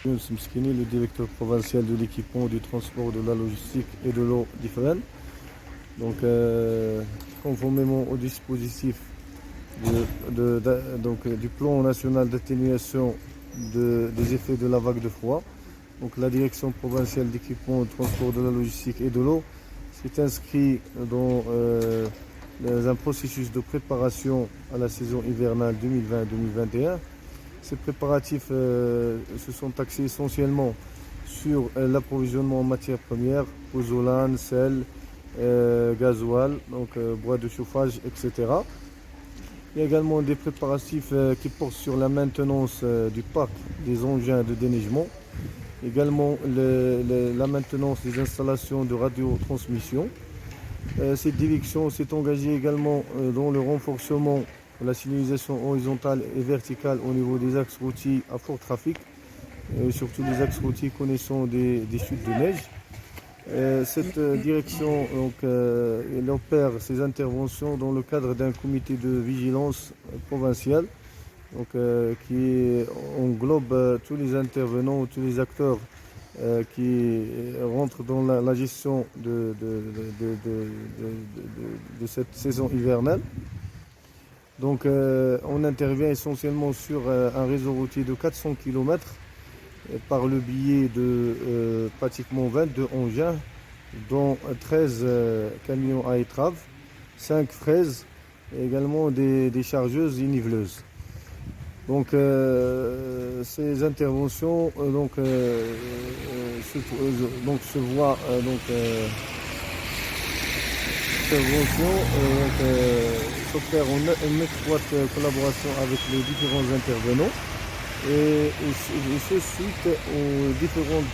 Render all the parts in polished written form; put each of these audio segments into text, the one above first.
Younes Mskini, le directeur provincial de l'équipement, du transport, de la logistique et de l'eau d'Ifrane. Donc, conformément au dispositif du plan national d'atténuation des effets de la vague de froid, donc la direction provinciale d'équipement, de transport, de la logistique et de l'eau s'est inscrit dans un processus de préparation à la saison hivernale 2020-2021. Ces préparatifs se sont axés essentiellement sur l'approvisionnement en matières premières, pozzolan, sel, gasoil, donc bois de chauffage, etc. Il y a également des préparatifs qui portent sur la maintenance du parc des engins de déneigement, également la maintenance des installations de radiotransmission. Cette direction s'est engagée également dans le renforcement de la signalisation horizontale et verticale au niveau des axes routiers à fort trafic, surtout les axes routiers connaissant des chutes de neige. Cette direction elle opère ses interventions dans le cadre d'un comité de vigilance provincial qui englobe tous les intervenants, tous les acteurs qui rentrent dans la gestion de cette saison hivernale. Donc on intervient essentiellement sur un réseau routier de 400 km par le biais de pratiquement 22 engins, dont 13 camions à étrave, 5 fraises et également des chargeuses et niveleuses. Donc ces interventions se voient s'opère en une étroite collaboration avec les différents intervenants et ce suite aux différents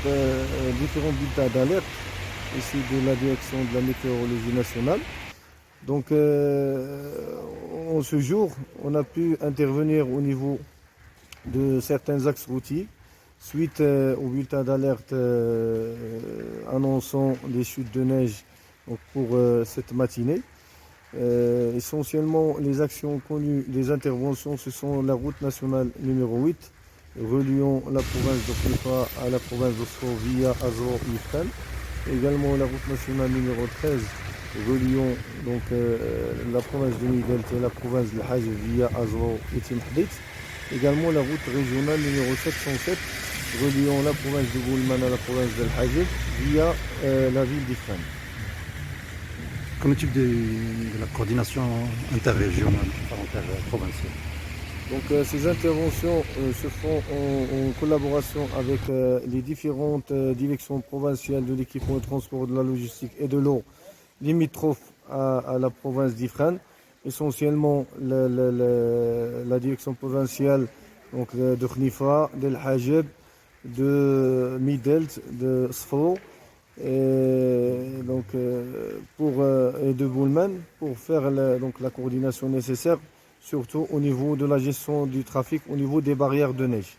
bulletins d'alerte ici de la direction de la météorologie nationale. Donc en ce jour, on a pu intervenir au niveau de certains axes routiers suite au bulletin d'alerte annonçant des chutes de neige pour cette matinée. Essentiellement, les actions connues des interventions, ce sont la route nationale numéro 8, reliant la province de Khalifa à la province d'Osfort via Azor et Ifrane. Également la route nationale numéro 13, reliant la province de Midelt et la province de Hajj via Azor et Timhdit. Également la route régionale numéro 707, reliant la province de Boulman à la province de Hajj via la ville d'Ifrane. Comme type de la coordination interrégionale, interprovinciale. Donc ces interventions se font en collaboration avec les différentes directions provinciales de l'équipement de transport, de la logistique et de l'eau limitrophes à la province d'Ifrane. Essentiellement la direction provinciale de Khnifa, d'El Hajeb, de Midelt, de Sfo et de Boulman pour faire la coordination nécessaire, surtout au niveau de la gestion du trafic, au niveau des barrières de neige.